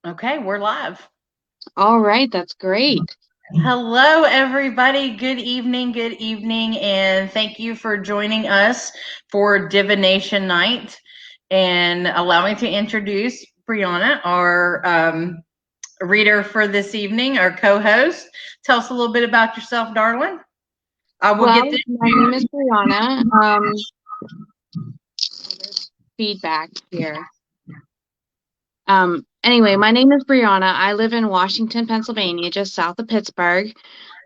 Okay, we're live. All right, that's great. Hello, everybody. Good evening, and thank you for joining us for Divination Night. And allow me to introduce Brehanna, our reader for this evening, our co-host. Tell us a little bit about yourself, darling. I will get Well, this. my name is Brianna. There's feedback here. Anyway, my name is Brianna. I live in Washington, Pennsylvania, just south of Pittsburgh.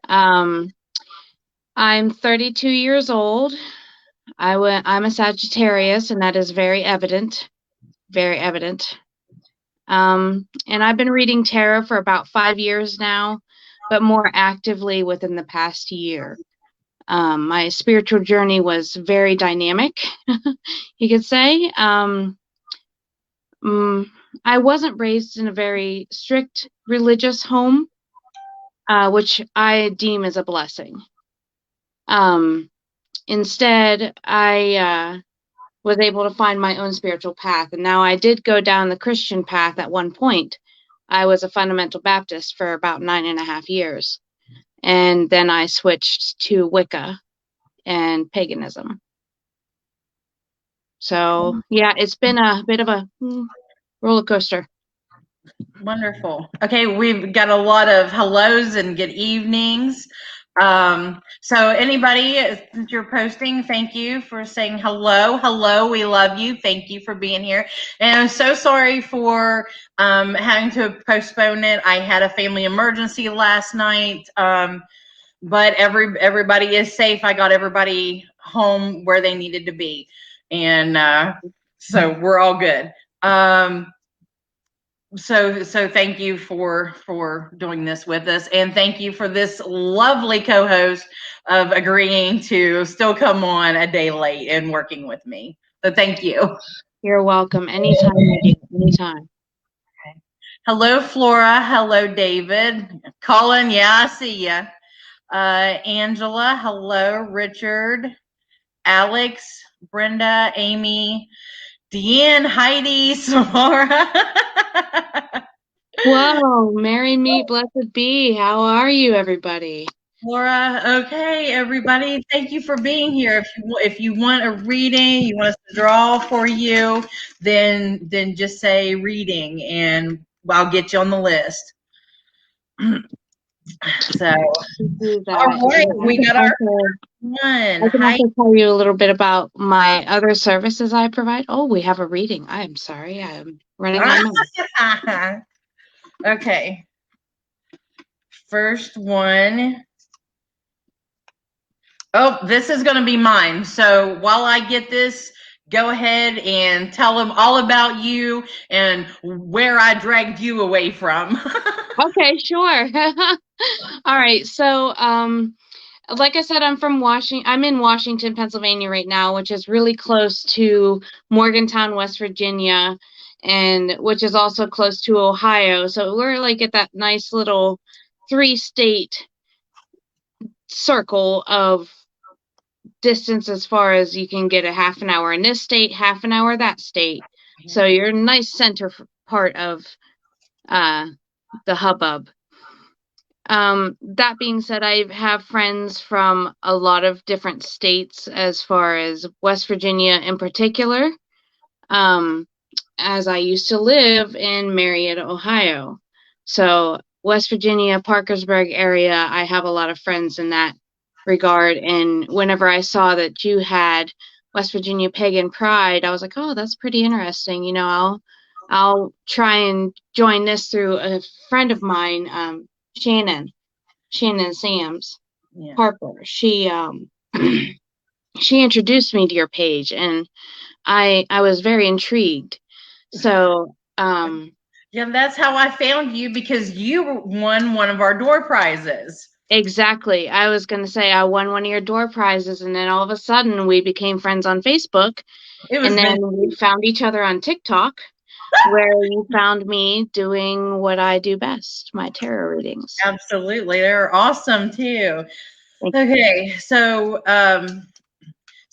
Um, I'm 32 years old. I'm a Sagittarius, and that is very evident. Very evident. And I've been reading tarot for about 5 years now, but more actively within the past year. My spiritual journey was very dynamic, you could say. I wasn't raised in a very strict religious home, which I deem as a blessing. Instead, I was able to find my own spiritual path. And now I did go down the Christian path at one point. I was a fundamental Baptist for about 9.5 years. And then I switched to Wicca and paganism. So, yeah, it's been a bit of a roller coaster. Wonderful. Okay, we've got a lot of hellos and good evenings. So anybody, since you're posting, thank you for saying hello. Hello, we love you. Thank you for being here. And I'm so sorry for having to postpone it. I had a family emergency last night, but everybody is safe. I got everybody home where they needed to be, and so we're all good. So thank you for doing this with us, and thank you for this lovely co-host of agreeing to still come on a day late and working with me. So thank you. You're welcome. Anytime, my dear. Anytime. Hello, Flora. Hello, David. Colin, yeah, I see ya. Angela, hello. Richard, Alex, Brenda, Amy, Deanne, Heidi, Samara. Whoa, merry meet, blessed be. How are you, everybody? Laura, okay, everybody, thank you for being here. If you want a reading, you want us to draw for you, then just say reading, and I'll get you on the list. So, Do that. all right, we got our one. I can Hi. also tell you a little bit about my other services I provide. Oh, we have a reading. I'm sorry. I'm running my mouth. Okay. First one. Oh, this is going to be mine. So while I get this, go ahead and tell them all about you and where I dragged you away from. Okay, sure. All right. So, like I said, I'm in Washington, Pennsylvania right now, which is really close to Morgantown, West Virginia, and which is also close to Ohio. So we're like at that nice little 3-state circle of distance as far as you can get a half an hour in this state, half an hour that state. So you're a nice center part of the hubbub. That being said, I have friends from a lot of different states as far as West Virginia in particular, as I used to live in Marietta, Ohio. So West Virginia, Parkersburg area, I have a lot of friends in that regard. And whenever I saw that you had West Virginia Pagan Pride, I was like, oh, that's pretty interesting. You know, I'll try and join this through a friend of mine, Shannon Sams Harper. She she introduced me to your page, and I was very intrigued. So Yeah, that's how I found you, because you won one of our door prizes. exactly. I was going to say I won one of your door prizes, and then all of a sudden we became friends on Facebook, and then we found each other on TikTok, where you found me doing what I do best, my tarot readings. Absolutely. They're awesome too. Okay, so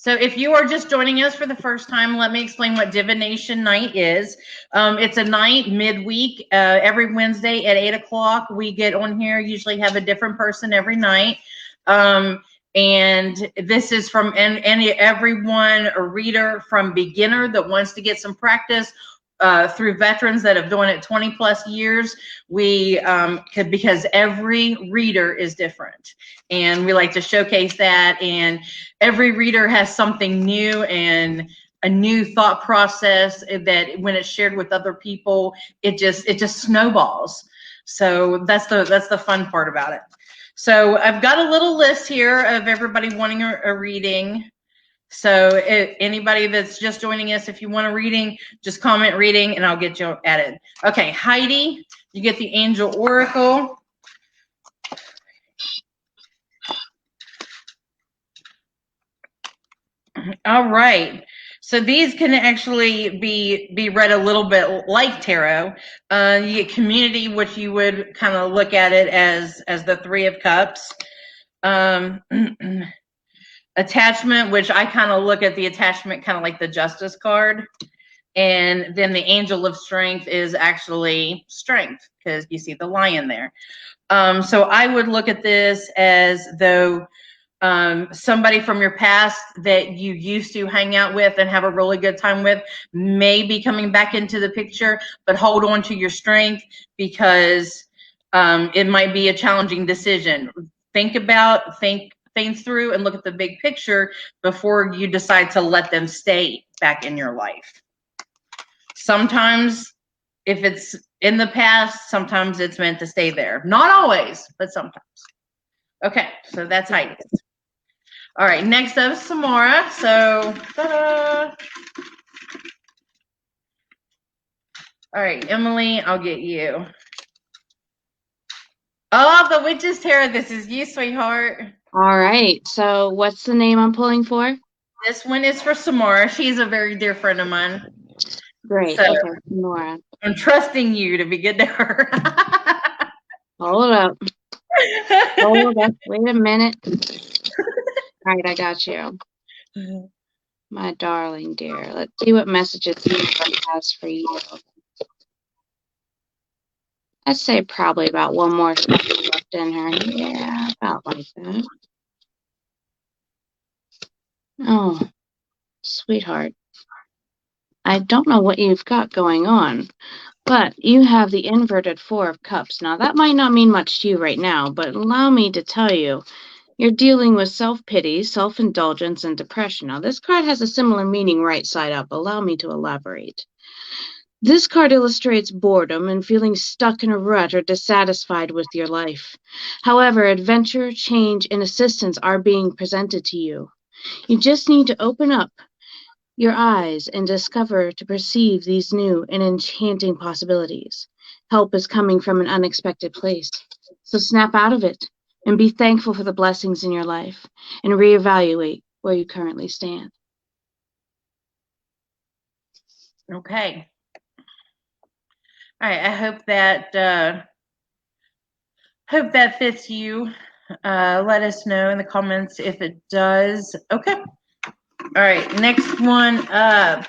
So if you are just joining us for the first time, let me explain what Divination Night is. It's a night midweek. Every Wednesday at 8 o'clock, we get on here, usually have a different person every night. And this is from everyone, a reader from beginner that wants to get some practice through veterans that have done it 20 plus years. Because every reader is different, and we like to showcase that. And every reader has something new and a new thought process that when it's shared with other people, it just snowballs. So that's the fun part about it. So I've got a little list here of everybody wanting a reading. So anybody that's just joining us, if you want a reading, just comment reading and I'll get you added. Okay, Heidi, you get the Angel Oracle. All right. So these can actually be read a little bit like tarot. You get Community, which you would kind of look at it as the Three of Cups. Attachment, which I kind of look at the attachment kind of like the Justice card. And then the Angel of Strength is actually strength, because you see the lion there. So I would look at this as though somebody from your past that you used to hang out with and have a really good time with may be coming back into the picture, but hold on to your strength, because it might be a challenging decision. Think things through and look at the big picture before you decide to let them stay back in your life. Sometimes if it's in the past, sometimes it's meant to stay there. Not always, but sometimes. Okay, so that's Heidi. All right, next up, Samara. So, ta-da. All right, Emily, I'll get you. Oh, the Witch's Tarot. This is you, sweetheart. All right. So what's the name I'm pulling for? This one is for Samara. She's a very dear friend of mine. Great. So, okay, Samara. I'm trusting you to be good to her. Hold up. Hold up. Wait a minute. All right, I got you. My darling dear. Let's see what messages the universe has for you. I'd say probably about one more second left in her. Yeah, about like that. Oh, sweetheart. I don't know what you've got going on, but you have the inverted Four of Cups. Now, that might not mean much to you right now, but allow me to tell you, you're dealing with self-pity, self-indulgence, and depression. Now, this card has a similar meaning right side up. Allow me to elaborate. This card illustrates boredom and feeling stuck in a rut or dissatisfied with your life. However, adventure, change, and assistance are being presented to you. You just need to open up your eyes and discover to perceive these new and enchanting possibilities. Help is coming from an unexpected place. So snap out of it and be thankful for the blessings in your life and reevaluate where you currently stand. Okay. All right, I hope that fits you. Let us know in the comments if it does. Okay. All right, next one up.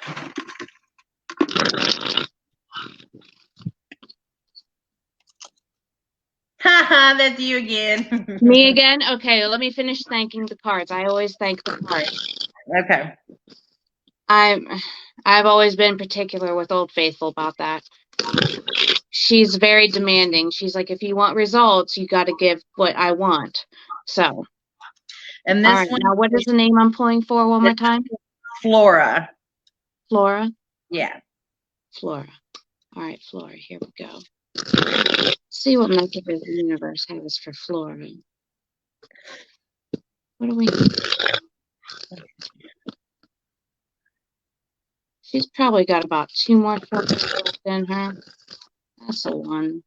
Haha, that's you again. Me again? Okay, let me finish thanking the cards. I always thank the cards. Okay. I've always been particular with Old Faithful about that. She's very demanding. She's like, if you want results, you got to give what I want. So, and this one, now what is the name I'm pulling for one more time? Flora. Flora? Yeah. Flora. All right, Flora, here we go. Let's see what message the universe has for Flora. What do we need? She's probably got about 2 more cards left in her. That's a 1.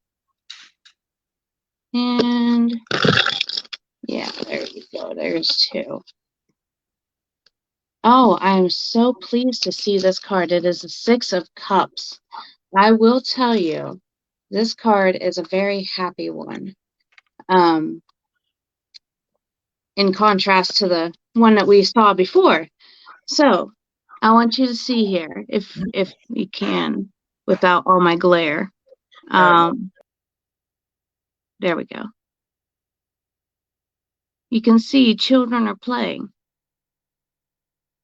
And yeah, there you go. There's 2. Oh, I am so pleased to see this card. It is the 6 of Cups. I will tell you, this card is a very happy one. In contrast to the one that we saw before. So I want you to see here, if you can, without all my glare. There we go. You can see children are playing.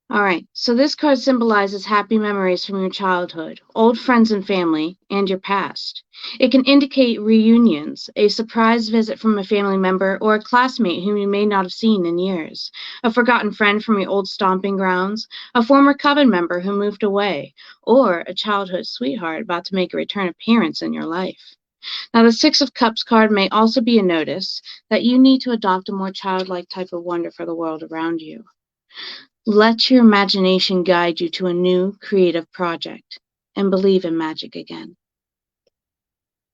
All right, so this card symbolizes happy memories from your childhood, old friends and family, and your past. It can indicate reunions, a surprise visit from a family member, or a classmate whom you may not have seen in years, a forgotten friend from your old stomping grounds, a former coven member who moved away, or a childhood sweetheart about to make a return appearance in your life. Now, the Six of Cups card may also be a notice that you need to adopt a more childlike type of wonder for the world around you. Let your imagination guide you to a new creative project and believe in magic again.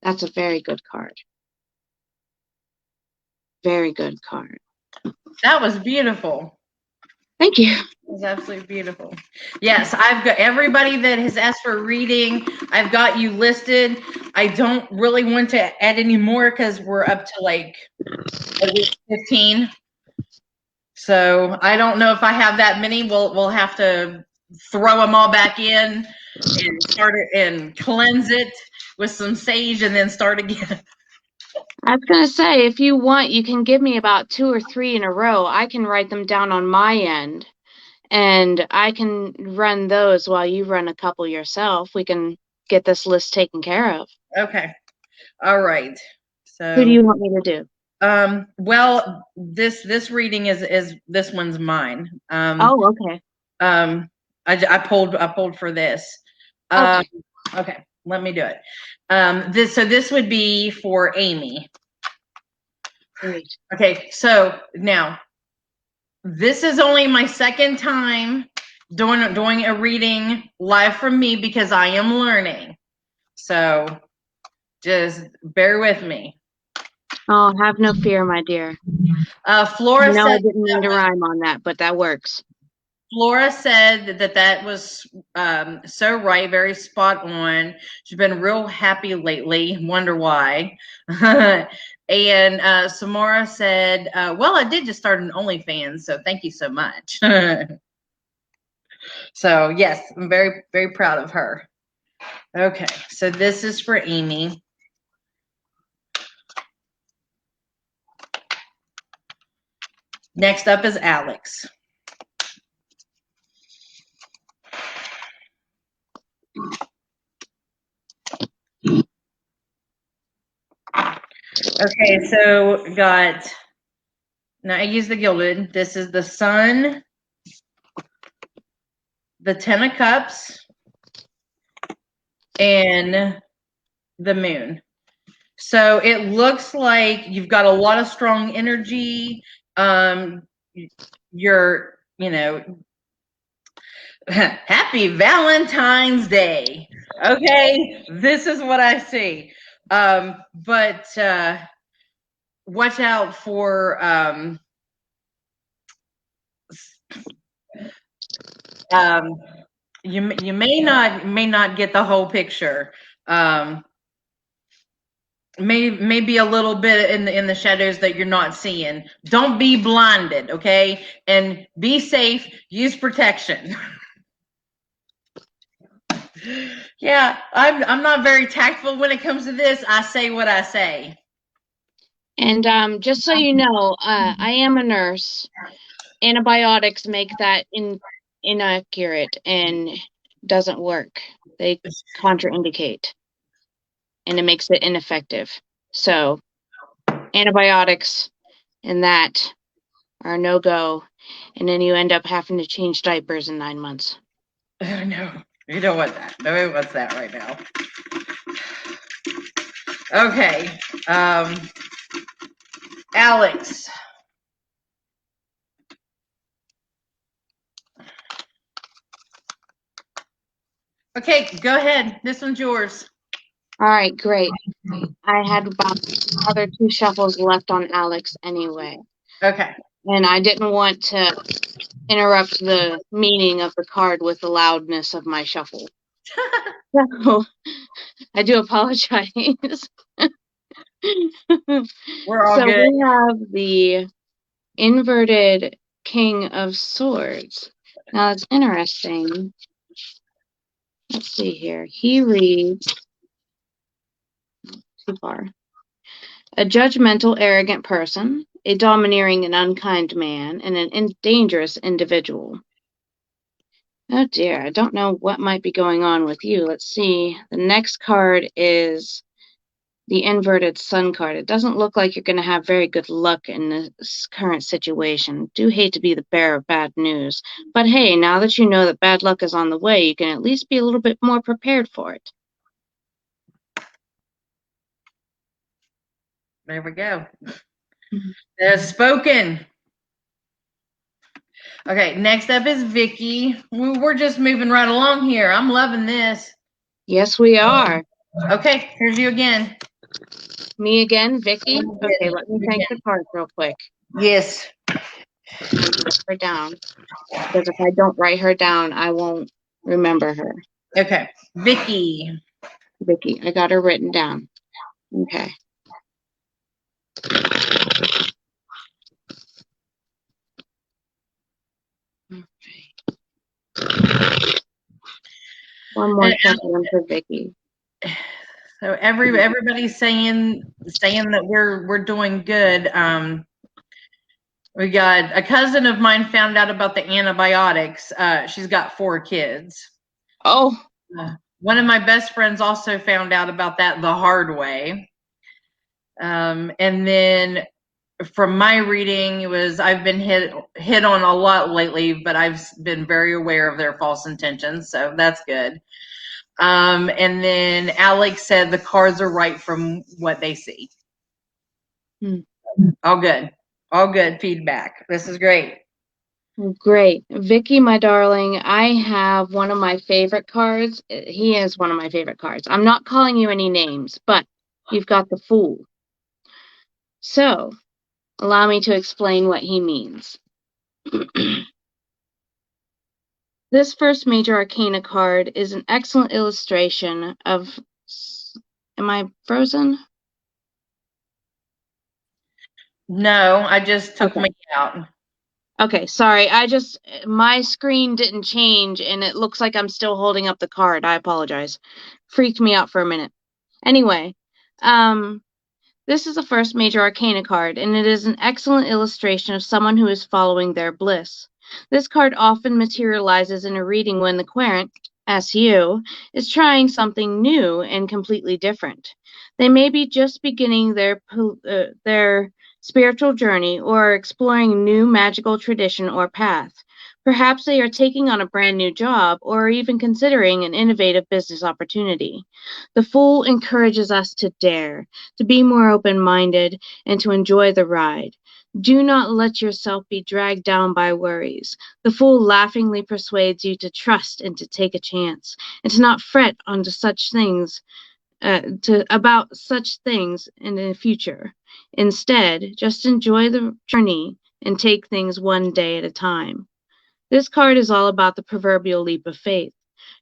That's a very good card. Very good card. That was beautiful. Thank you. It was absolutely beautiful. Yes, I've got everybody that has asked for a reading. I've got you listed. I don't really want to add any more because we're up to like at least 15. So I don't know if I have that many. We'll have to throw them all back in and start it and cleanse it with some sage and then start again. I was going to say, if you want, you can give me about 2 or 3 in a row. I can write them down on my end, and I can run those while you run a couple yourself. We can get this list taken care of. Okay. All right. So who do you want me to do? Well, this reading is this one's mine. Oh, okay. I pulled for this. Okay, let me do it. This would be for Amy. Great. Okay, so now this is only my second time doing a reading live from me because I am learning. So just bear with me. Oh, have no fear, my dear. Flora said I didn't mean to rhyme on that, but that works. Flora said that was so right, very spot on. She's been real happy lately. Wonder why. And Samara said, well, I did just start an OnlyFans, so thank you so much. So yes, I'm very, very proud of her. Okay, so this is for Amy. Next up is Alex. Okay, so got, now I use the gilded. This is the Sun, the Ten of Cups, and the Moon. So it looks like you've got a lot of strong energy. You're, happy Valentine's Day. Okay, this is what I see. But watch out for you may not get the whole picture. May be a little bit in the shadows that you're not seeing. Don't be blinded, okay? And be safe. Use protection. Yeah, I'm not very tactful when it comes to this. I say what I say. And just so you know, I am a nurse. Antibiotics make that inaccurate and doesn't work. They contraindicate, and it makes it ineffective. So antibiotics and that are no go, and then you end up having to change diapers in 9 months. No, you don't want that. Nobody wants that right now. Okay, Alex. Okay, go ahead. This one's yours. All right, great. I had about other 2 shuffles left on Alex anyway. Okay. And I didn't want to interrupt the meaning of the card with the loudness of my shuffle. So I do apologize. We're all good. We have the inverted King of Swords. Now it's interesting. Let's see here. He reads too far. A judgmental, arrogant person, a domineering and unkind man, and an dangerous individual. Oh dear, I don't know what might be going on with you. Let's see. The next card is the inverted sun card. It doesn't look like you're going to have very good luck in this current situation. Do hate to be the bearer of bad news. But hey, now that you know that bad luck is on the way, you can at least be a little bit more prepared for it. There we go. They're spoken. Okay, next up is Vicky. We're just moving right along here. I'm loving this. Yes, we are. Okay, here's you again. Me again, Vicky? Okay, let me thank the cards real quick. Yes. Write her down. Because if I don't write her down, I won't remember her. Okay, Vicky. Vicky, I got her written down. Okay. One more second for Vicky. So everybody's saying that we're doing good. We got a cousin of mine found out about the antibiotics. She's got 4 kids. Oh. One of my best friends also found out about that the hard way. And then from my reading, it was I've been hit on a lot lately, but I've been very aware of their false intentions, so that's good. And then Alex said the cards are right from what they see. All good feedback. This is great. Great. Vicky, my darling, I have one of my favorite cards. He is one of my favorite cards. I'm not calling you any names, but you've got the Fool. So, allow me to explain what he means. This first major arcana card is an excellent illustration of... Am I frozen? No, I just took me out. Okay, sorry. My screen didn't change and it looks like I'm still holding up the card. I apologize. Freaked me out for a minute. Anyway, this is the first major arcana card, and it is an excellent illustration of someone who is following their bliss. This card often materializes in a reading when the querent, as you, is trying something new and completely different. They may be just beginning their spiritual journey or exploring a new magical tradition or path. Perhaps they are taking on a brand new job or even considering an innovative business opportunity. The Fool encourages us to dare, to be more open-minded, and to enjoy the ride. Do not let yourself be dragged down by worries. The Fool laughingly persuades you to trust and to take a chance, and to not fret onto such things, about such things in the future. Instead, just enjoy the journey and take things one day at a time. This card is all about the proverbial leap of faith.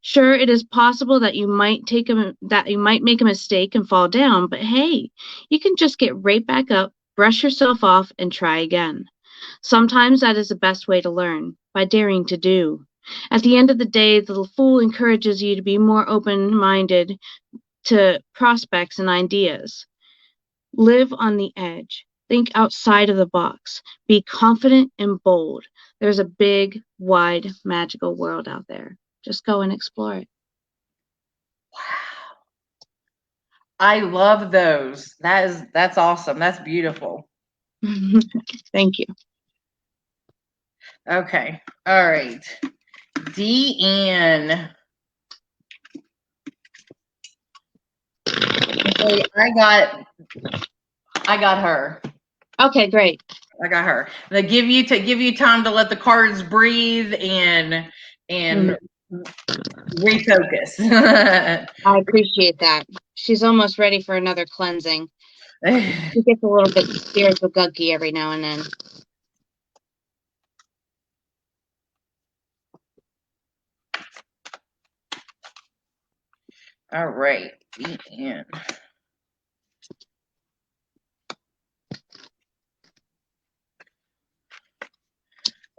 Sure, it is possible that you might make a mistake and fall down, but hey, you can just get right back up, brush yourself off, and try again. Sometimes that is the best way to learn, by daring to do. At the end of the day, the Fool encourages you to be more open-minded to prospects and ideas. Live on the edge. Think outside of the box. Be confident and bold. There's a big, wide, magical world out there. Just go and explore it. Wow. I love those. That's awesome. That's beautiful. Thank you. Okay. All right. Deanne. Okay, I got her. Okay, great. I got her. They give you time to let the cards breathe and refocus. I appreciate that. She's almost ready for another cleansing. She gets a little bit spiritual gunky every now and then. All right. Deanne.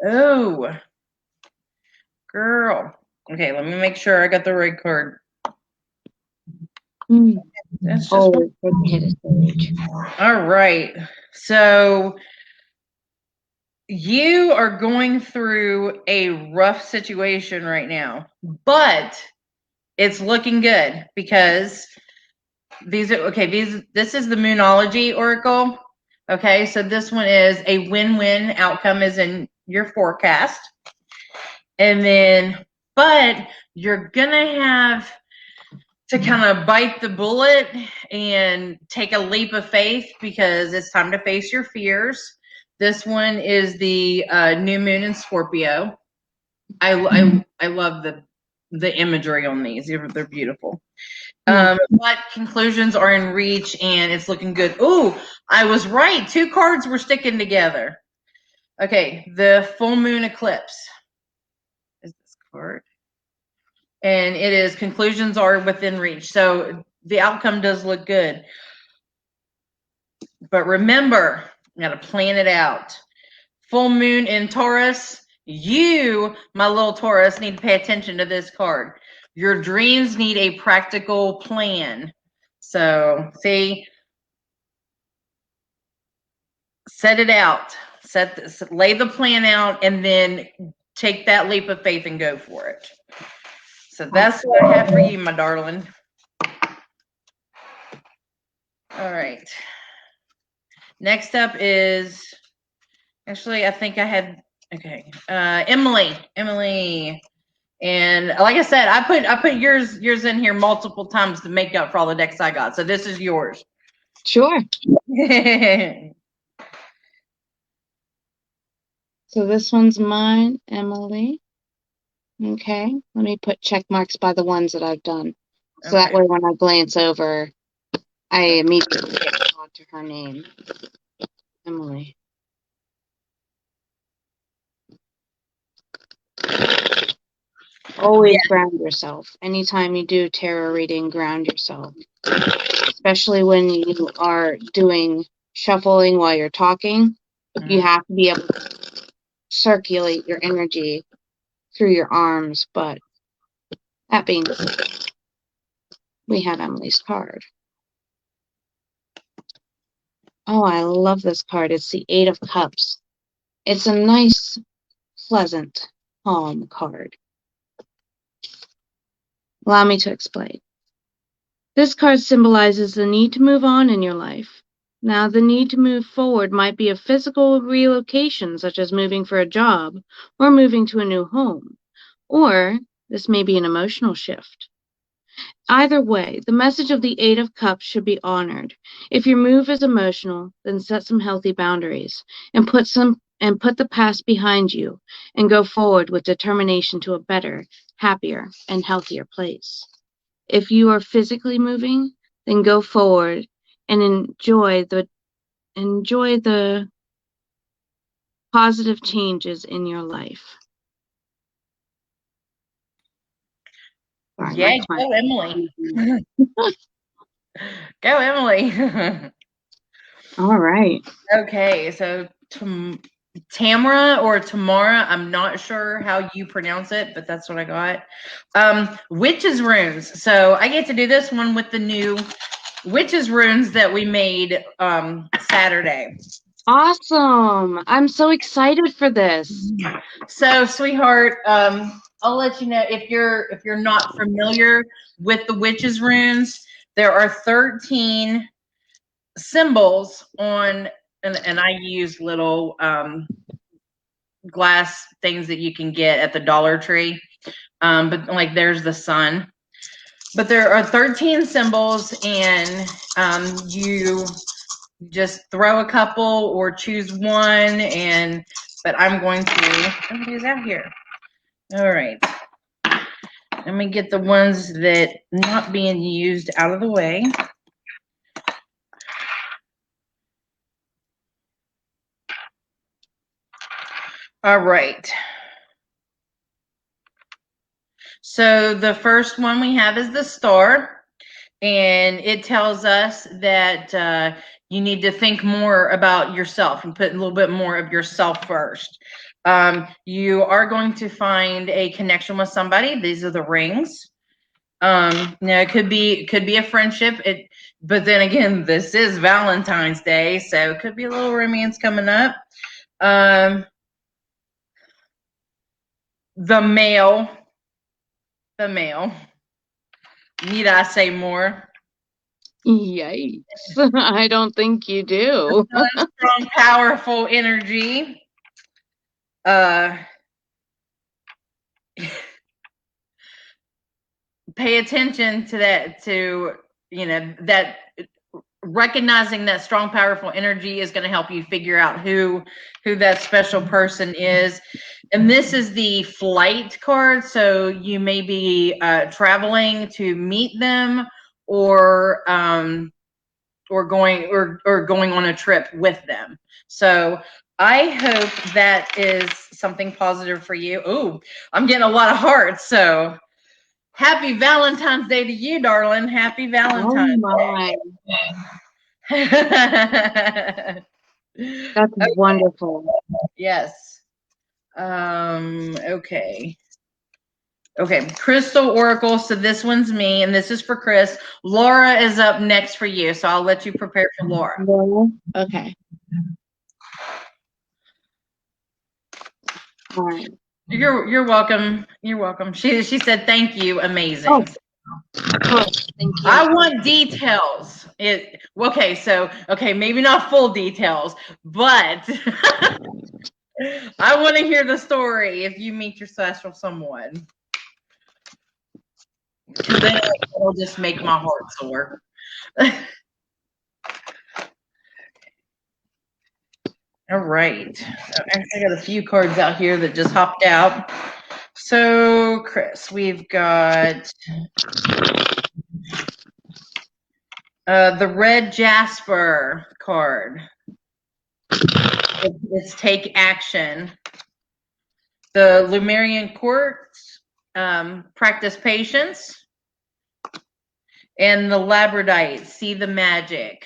Oh, Girl. Okay, let me make sure I got the right card. That's just Always take a hit of sage. all right. So you are going through a rough situation right now, but it's looking good because this is the Moonology Oracle. Okay, so this one is a win-win outcome is in your forecast. And then, but you're gonna have to kind of bite the bullet and take a leap of faith because it's time to face your fears. This one is the new moon in Scorpio. I love the imagery on these. They're beautiful. But conclusions are in reach and it's looking good. Ooh, I was right. 2 cards were sticking together. Okay, the full moon eclipse is this card. And it is conclusions are within reach. So the outcome does look good. But remember, you got to plan it out. Full moon in Taurus. You, my little Taurus, need to pay attention to this card. Your dreams need a practical plan. So, see, set it out. Lay the plan out, and then take that leap of faith and go for it. So that's what I have for you, my darling. All right. Next up is, actually, I think I had, okay, Emily. And like I said, I put yours in here multiple times to make up for all the decks I got. So this is yours. Sure. So this one's mine, Emily. Okay. Let me put check marks by the ones that I've done. So that way when I glance over, I immediately get called to her name. Emily. Always ground yourself. Anytime you do tarot reading, ground yourself. Especially when you are doing shuffling while you're talking. You have to be able to circulate your energy through your arms. But that being said, we have Emily's card. Oh, I love this card. It's the 8 of Cups. It's a nice, pleasant, calm card. Allow me to explain. This card symbolizes the need to move on in your life. Now, the need to move forward might be a physical relocation, such as moving for a job or moving to a new home. Or this may be an emotional shift. Either way, the message of the 8 of Cups should be honored. If your move is emotional, then set some healthy boundaries and put the past behind you and go forward with determination to a better, happier, and healthier place. If you are physically moving, then go forward and enjoy the positive changes in your life. Sorry, yeah, go Emily. Go Emily. All right. Okay, so Tamara or Tamara, I'm not sure how you pronounce it, but that's what I got. Witches runes. So I get to do this one with the new witches runes that we made Saturday. Awesome. I'm so excited for this. So, sweetheart, I'll let you know if you're not familiar with the witches runes, there are 13 symbols on, and I use little glass things that you can get at the Dollar Tree. But like there's the sun. But there are 13 symbols, and you just throw a couple or choose one. But I'm going to, somebody's out here. All right. Let me get the ones that not being used out of the way. All right. So the first one we have is the star, and it tells us that you need to think more about yourself and put a little bit more of yourself first. You are going to find a connection with somebody. These are the rings. It could be a friendship. But then again, this is Valentine's Day, so it could be a little romance coming up. The male. Need I say more? Yikes. I don't think you do. Strong, powerful energy. Pay attention to that, that recognizing that strong, powerful energy is going to help you figure out who that special person is. And this is the flight card, so you may be traveling to meet them, or going on a trip with them. So I hope that is something positive for you. Ooh, I'm getting a lot of hearts. So happy Valentine's Day to you, darling. Happy Valentine's Day. That's okay. Wonderful. Yes. Okay. Crystal Oracle. So this one's me, and this is for Chris. Laura is up next for you, so I'll let you prepare for Laura. Okay. All right. You're welcome. You're welcome. She said thank you. Amazing. Oh. Thank you. I want details. Maybe not full details, but I want to hear the story if you meet your special someone. Then it'll just make my heart sore. All right. I got a few cards out here that just hopped out. So, Chris, we've got the red Jasper card. It's take action. The Lemurian quartz, practice patience. And the labradorite, see the magic.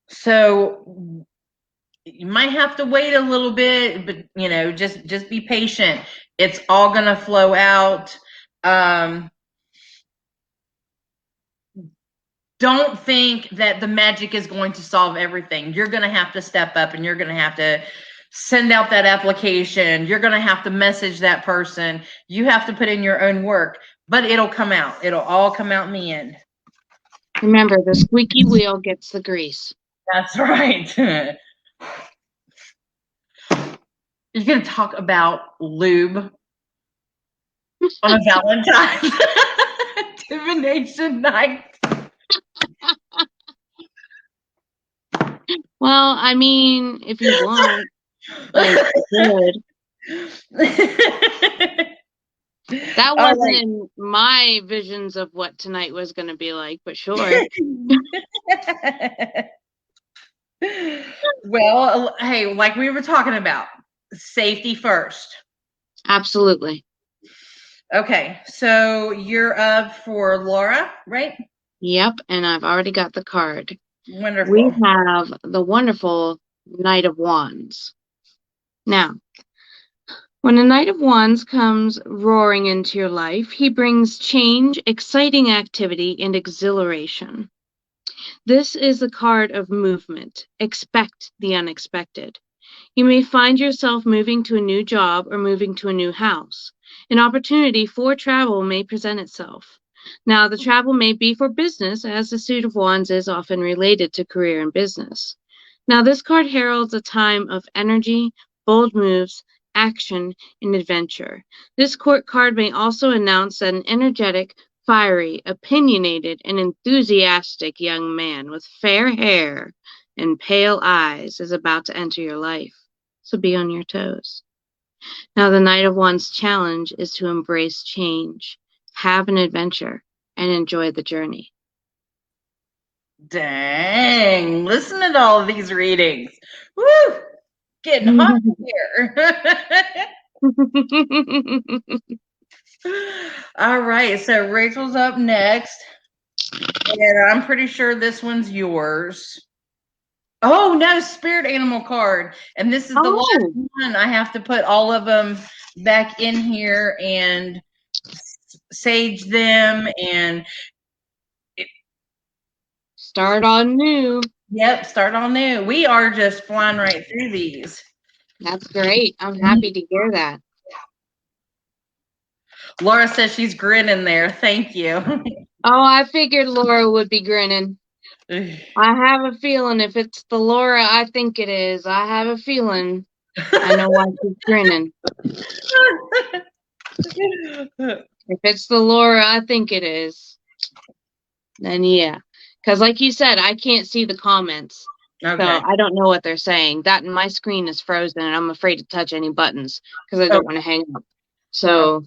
So you might have to wait a little bit, but just be patient. It's all gonna flow out. Don't think that the magic is going to solve everything. You're gonna have to step up, and you're gonna have to send out that application. You're gonna have to message that person. You have to put in your own work, but it'll come out. It'll all come out in the end. Remember, the squeaky wheel gets the grease. That's right. You're going to talk about lube on a Valentine's Divination Night. Well, I mean, if you want, good. That wasn't in my visions of what tonight was going to be like, but sure. Well, hey, like we were talking about, safety first. Absolutely. Okay, so you're up for Laura, right? Yep, and I've already got the card. Wonderful. We have the wonderful Knight of Wands. Now, when a Knight of Wands comes roaring into your life, he brings change, exciting activity, and exhilaration. This is the card of movement. Expect the unexpected. You may find yourself moving to a new job or moving to a new house. An opportunity for travel may present itself. Now, the travel may be for business, as the Suit of Wands is often related to career and business. Now, this card heralds a time of energy, bold moves, action, and adventure. This court card may also announce that an energetic, fiery, opinionated, and enthusiastic young man with fair hair and pale eyes is about to enter your life. So be on your toes. Now, the Knight of Wands challenge is to embrace change, have an adventure, and enjoy the journey. Dang, listen to all of these readings. Woo! Getting hot here. All right, so Rachel's up next. And I'm pretty sure this one's yours. Oh no, spirit animal card. And this is the last Oh, one. I have to put all of them back in here and sage them and start on new. yep, start on new. We are just flying right through these. That's great. I'm happy to hear that. Laura says she's grinning there. Thank you. Oh, I figured Laura would be grinning. I have a feeling if it's the Laura I think it is, I have a feeling I know why she's grinning. If it's the Laura I think it is, then yeah. Because like you said, I can't see the comments. Okay. So I don't know what they're saying. That and my screen is frozen and I'm afraid to touch any buttons because I don't want to hang up. So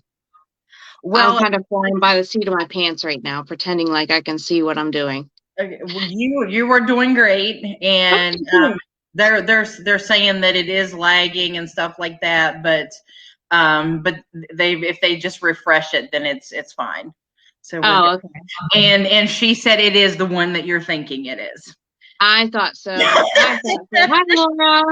I'm kind of flying by the seat of my pants right now, pretending like I can see what I'm doing. Okay. Well, you were doing great, and they're saying that it is lagging and stuff like that, but they if they just refresh it, then it's fine. So we're good. Okay. And she said it is the one that you're thinking it is. I thought so. Hi, Laura.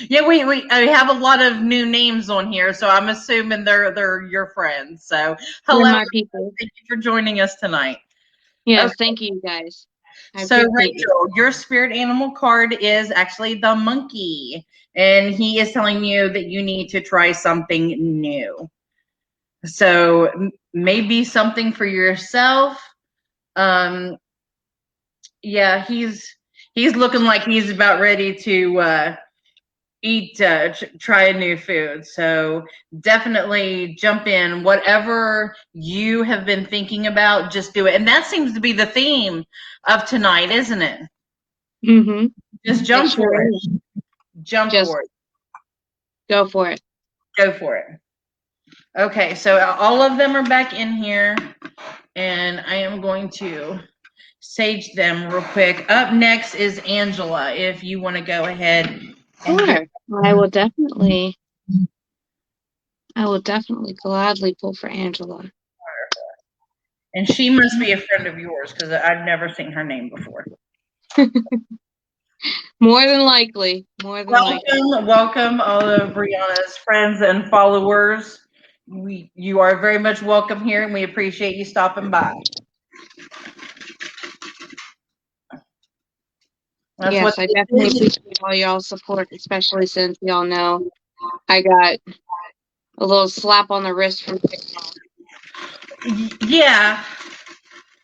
Yeah, we have a lot of new names on here, so I'm assuming they're your friends. So hello, my people. Thank you for joining us tonight. Yes, okay. Thank you guys. So Rachel, your spirit animal card is actually the monkey, and he is telling you that you need to try something new. So maybe something for yourself. Yeah, he's looking like he's about ready to try a new food. So definitely jump in. Whatever you have been thinking about, just do it. And that seems to be the theme of tonight, isn't it? Mm-hmm. Just jump for it. Jump for it. Go for it. Go for it. Okay, so all of them are back in here, and I am going to sage them real quick. Up next is Angela, if you want to go ahead. Sure. I will definitely gladly pull for Angela. And she must be a friend of yours because I've never seen her name before. More than likely. Welcome all of Brehanna's friends and followers. You are very much welcome here, and we appreciate you stopping by. Yes, I definitely appreciate all y'all's support, especially since y'all know I got a little slap on the wrist from TikTok. Yeah.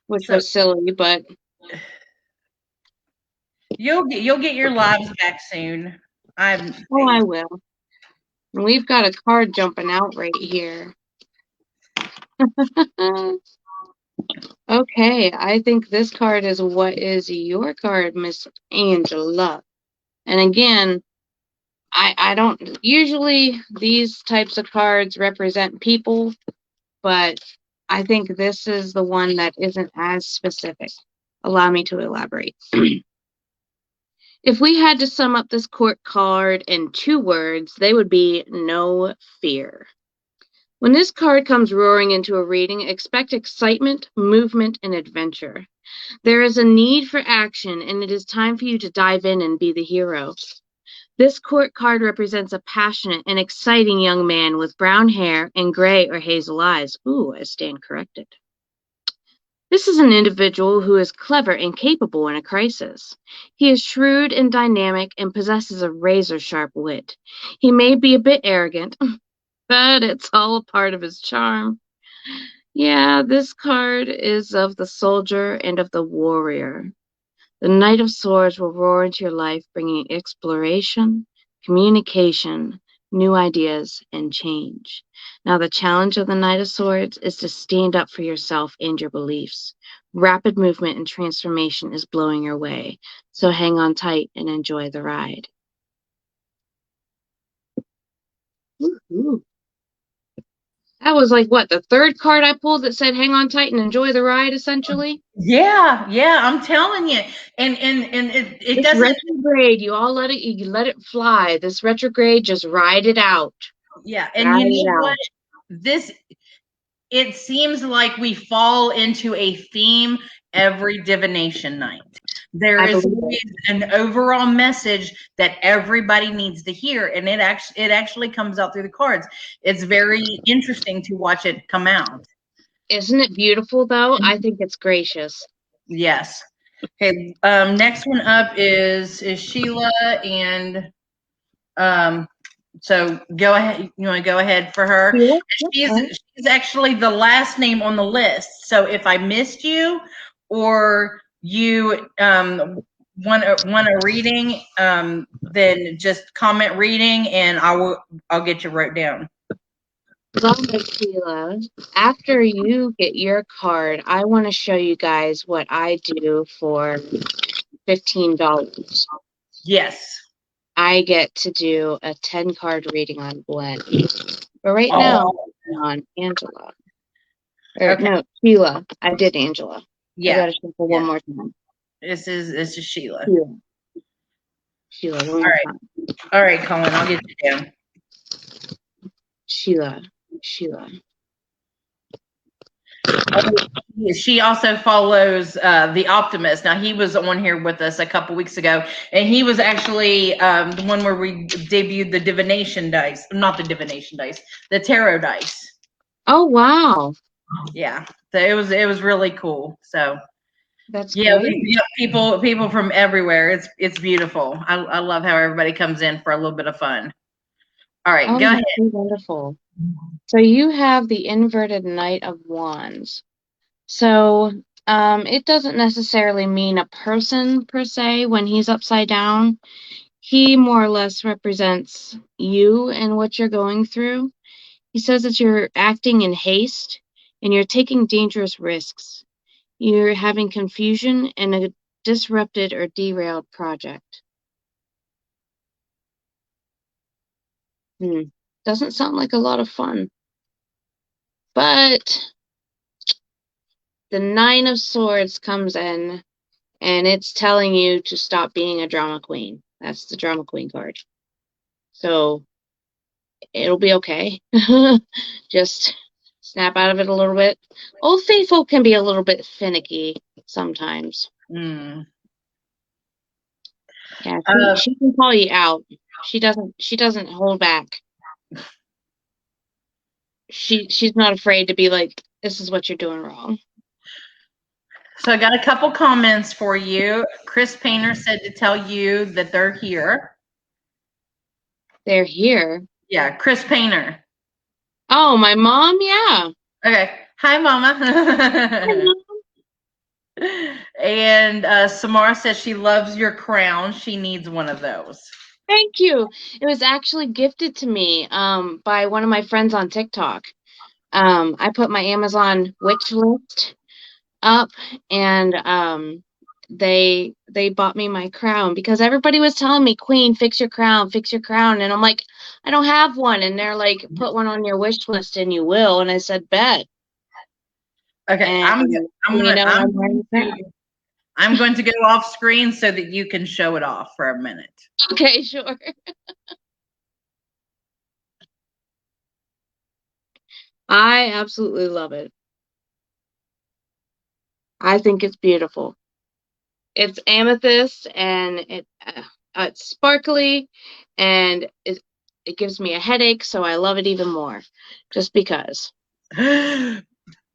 Which was silly, but you'll get your lives back soon. I will. And we've got a card jumping out right here. Okay, I think this card is what is your card, Miss Angela. And again, I don't usually these types of cards represent people, but I think this is the one that isn't as specific. Allow me to elaborate. If we had to sum up this court card in 2 words, they would be no fear. When this card comes roaring into a reading, expect excitement, movement, and adventure. There is a need for action, and it is time for you to dive in and be the hero. This court card represents a passionate and exciting young man with brown hair and gray or hazel eyes. Ooh, I stand corrected. This is an individual who is clever and capable in a crisis. He is shrewd and dynamic and possesses a razor-sharp wit. He may be a bit arrogant, but it's all a part of his charm. Yeah, this card is of the soldier and of the warrior. The Knight of Swords will roar into your life, bringing exploration, communication, new ideas, and change. Now, the challenge of the Knight of Swords is to stand up for yourself and your beliefs. Rapid movement and transformation is blowing your way, so hang on tight and enjoy the ride. Woo-hoo. That was like what, the 3rd card I pulled that said hang on tight and enjoy the ride, essentially? Yeah, I'm telling you. And it doesn't retrograde, you let it fly. This retrograde, just ride it out. Yeah, and you know what? It seems like we fall into a theme every divination night. There I is believe always it. an overall message that everybody needs to hear, and it actually comes out through the cards. It's very interesting to watch it come out. Isn't it beautiful though? I think it's gracious. Yes. Okay. Next one up is Sheila, and um, so go ahead. You want to go ahead for her? Yeah. Yep. She's All right. she's actually the last name on the list. So if I missed you, or you want a reading, then just comment reading, and I'll get you wrote down. Lovely, Sheila. After you get your card, I want to show you guys what I do for $15. Yes. I get to do a 10-card reading on Gwen. But right now, Oh, I'm on Angela. Or okay. no, Sheila. I did Angela. I Yeah. got to shuffle Yeah. one more time. This is Sheila. Sheila. Sheila, one All more right. time. All right, Colin. I'll get you down. Sheila. Sheila. She also follows the Optimist. Now he was on here with us a couple weeks ago, and he was actually the one where we debuted the divination dice, not the divination dice, the tarot dice. Oh, wow. Yeah, so it was really cool. So That's yeah, great. people from everywhere. It's beautiful. I love how everybody comes in for a little bit of fun. All right, Oh, go ahead. that's so wonderful. So you have the inverted Knight of Wands. So it doesn't necessarily mean a person per se when he's upside down. He more or less represents you and what you're going through. He says that you're acting in haste and you're taking dangerous risks. You're having confusion in a disrupted or derailed project. Doesn't sound like a lot of fun. But the Nine of Swords comes in and it's telling you to stop being a drama queen. That's the drama queen card. So it'll be okay. Just snap out of it a little bit. Old Faithful can be a little bit finicky sometimes. Mm. Yeah, she can call you out. She doesn't hold back. She's not afraid to be like, this is what you're doing wrong. So I got a couple comments for you. Chris Painter said to tell you that they're here. They're here. Yeah, Chris Painter. Oh, my mom? Yeah. Okay. Hi, Mama. And Samara says she loves your crown. She needs one of those. Thank you. It was actually gifted to me by one of my friends on TikTok. I put my Amazon wish list up and they bought me my crown because everybody was telling me, Queen, fix your crown. And I'm like, I don't have one. And they're like, put one on your wish list and you will. And I said, bet. Okay, And I'm going to go off screen so that you can show it off for a minute. Okay, sure. I absolutely love it. I think it's beautiful. It's amethyst and it's sparkly and it gives me a headache, so I love it even more just because.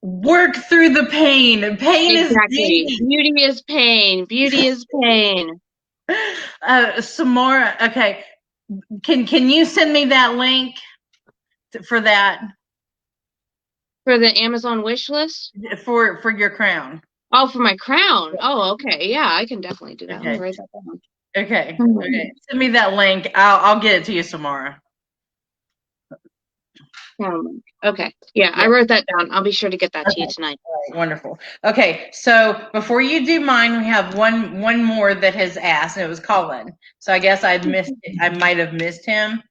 Work through the pain. Pain is Exactly. deep. Beauty is pain. Beauty is pain. Samara, okay. Can you send me that link for that? For the Amazon wish list? For your crown. Oh, for my crown. Oh, okay. Yeah, I can definitely do that. Okay. Let me write that down. Okay. Okay. Send me that link. I'll get it to you tomorrow. Okay. Yeah, I wrote that down. I'll be sure to get that to you tonight. Right, wonderful. Okay, so before you do mine, we have one more that has asked, and it was Colin. So I guess I might have missed him.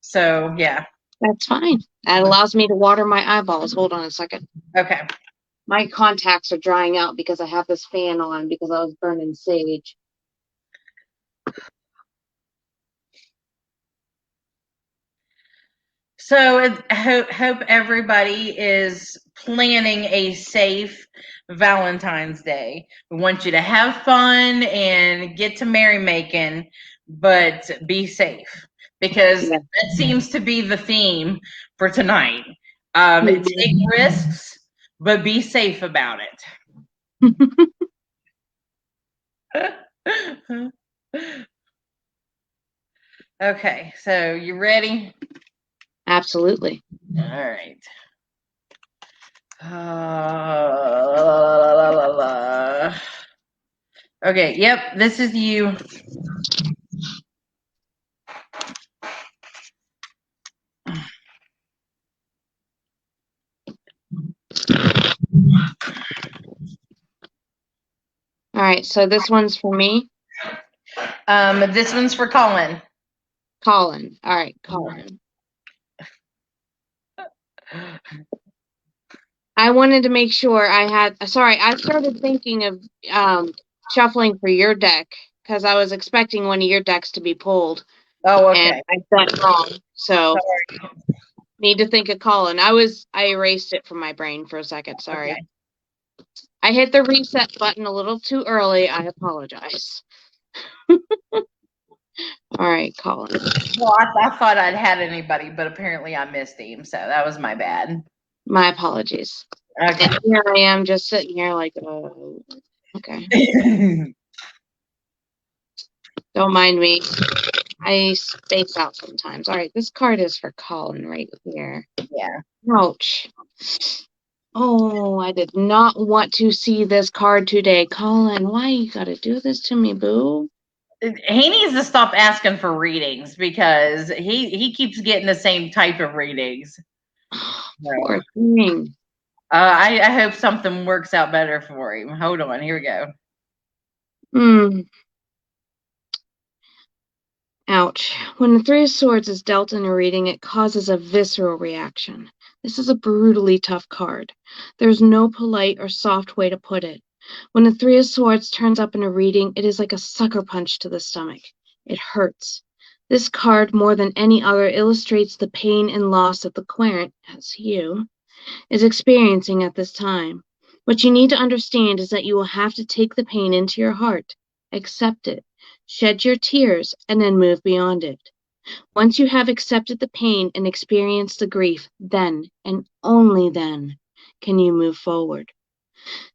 So yeah. That's fine. That allows me to water my eyeballs. Hold on a second. Okay. My contacts are drying out because I have this fan on because I was burning sage. So hope everybody is planning a safe Valentine's Day. We want you to have fun and get to merrymaking, but be safe, because Yeah. that seems to be the theme for tonight. Take risks, but be safe about it. Okay, so you ready? Absolutely. All right. Okay, yep, this is you. All right, so this one's for me. This one's for Colin. Colin. All right, Colin. I wanted to make sure I had. Sorry, I started thinking of shuffling for your deck because I was expecting one of your decks to be pulled, Oh, and okay. I got it wrong. So Sorry. need to think of Colin. I erased it from my brain for a second. Sorry. Okay. I hit the reset button a little too early. I apologize. All right, Colin. Well, I thought I'd had anybody, but apparently I missed him, so that was my bad. My apologies. Okay. And here I am just sitting here like, okay. Don't mind me. I space out sometimes. All right, this card is for Colin right here. Yeah. Ouch. Oh, I did not want to see this card today. Colin, why you gotta do this to me, boo? He needs to stop asking for readings, because he keeps getting the same type of readings. Poor thing. I hope something works out better for him. Hold on, here we go. Ouch. When the Three of Swords is dealt in a reading, it causes a visceral reaction. This is a brutally tough card. There's no polite or soft way to put it. When the Three of Swords turns up in a reading, it is like a sucker punch to the stomach. It hurts. This card, more than any other, illustrates the pain and loss that the querent, as you, is experiencing at this time. What you need to understand is that you will have to take the pain into your heart, accept it, shed your tears, and then move beyond it. Once you have accepted the pain and experienced the grief, then, and only then, can you move forward.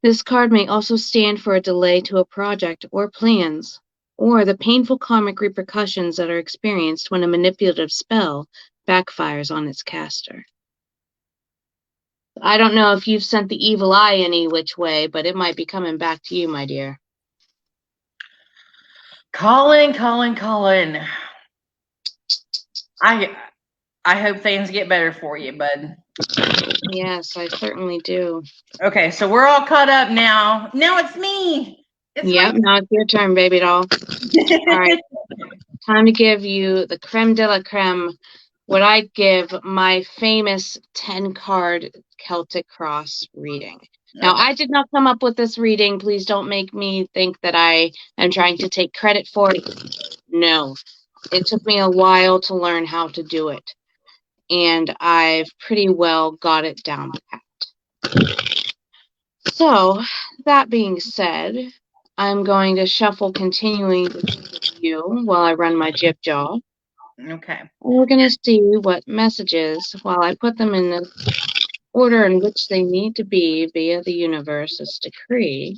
This card may also stand for a delay to a project or plans, or the painful karmic repercussions that are experienced when a manipulative spell backfires on its caster. I don't know if you've sent the evil eye any which way, but it might be coming back to you, my dear. Colin. I hope things get better for you, bud. Yes, I certainly do. Okay, so we're all caught up now. Now it's me. Yep, now it's your turn, baby doll. All right. Time to give you the creme de la creme, what I give my famous 10-card Celtic cross reading. Now, Okay. I did not come up with this reading. Please don't make me think that I am trying to take credit for it. No, it took me a while to learn how to do it, and I've pretty well got it down pat. So, that being said, I'm going to shuffle continuing with you while I run my jib jaw. Okay. We're going to see what messages, while I put them in the order in which they need to be via the universe's decree.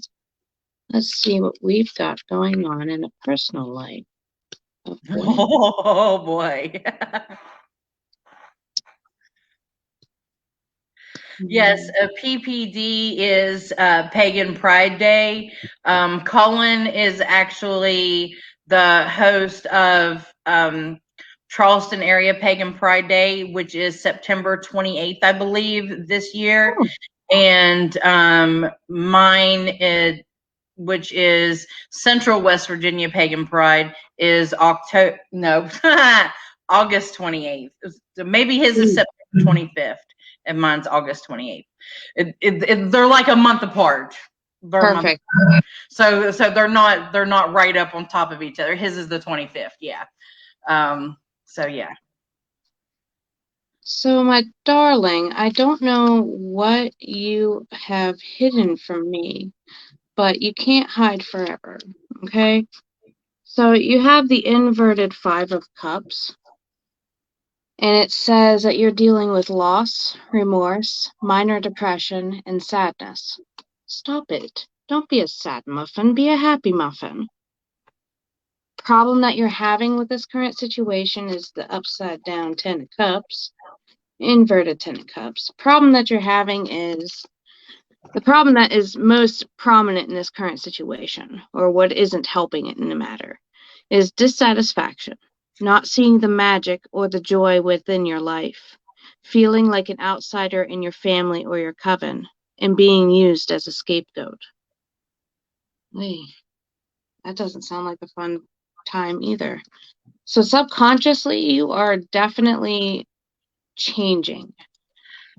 Let's see what we've got going on in a personal life. Oh boy. Yes, PPD is Pagan Pride Day. Colin is actually the host of Charleston area Pagan Pride Day, which is September 28th, I believe, this year. Oh. And mine is, which is Central West Virginia Pagan Pride, is August 28th. Maybe his is September 25th. And mine's August 28th. They're like a month apart. Perfect. So they're not right up on top of each other. His is the 25th. Yeah. So yeah. So, my darling, I don't know what you have hidden from me, but you can't hide forever, okay? So, you have the inverted Five of Cups, and it says that you're dealing with loss, remorse, minor depression, and sadness. Stop it. Don't be a sad muffin, be a happy muffin. Problem that you're having with this current situation is the upside down Ten of Cups. Inverted Ten of Cups. Problem that you're having is the problem that is most prominent in this current situation, or what isn't helping it in the matter, is dissatisfaction, not seeing the magic or the joy within your life, feeling like an outsider in your family or your coven, and being used as a scapegoat. Hey, that doesn't sound like a fun time either. So subconsciously, you are definitely changing.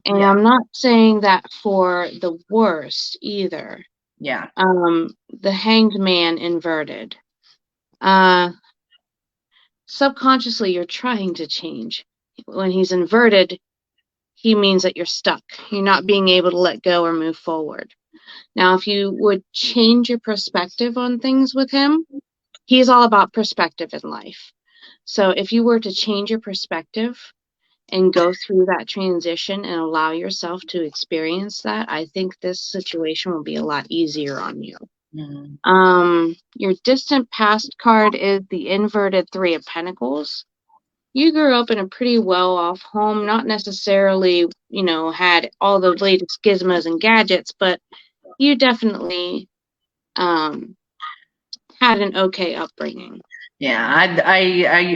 And Yeah. I'm not saying that for the worst either. Yeah. The Hanged Man inverted. Uh, Subconsciously, you're trying to change. When he's inverted, he means that you're stuck. You're not being able to let go or move forward. Now, if you would change your perspective on things with him, he's all about perspective in life. So if you were to change your perspective and go through that transition and allow yourself to experience that, I think this situation will be a lot easier on you. Your distant past card is the inverted Three of Pentacles. You grew up in a pretty well-off home, not necessarily, had all the latest gizmos and gadgets, but you definitely had an okay upbringing. Yeah,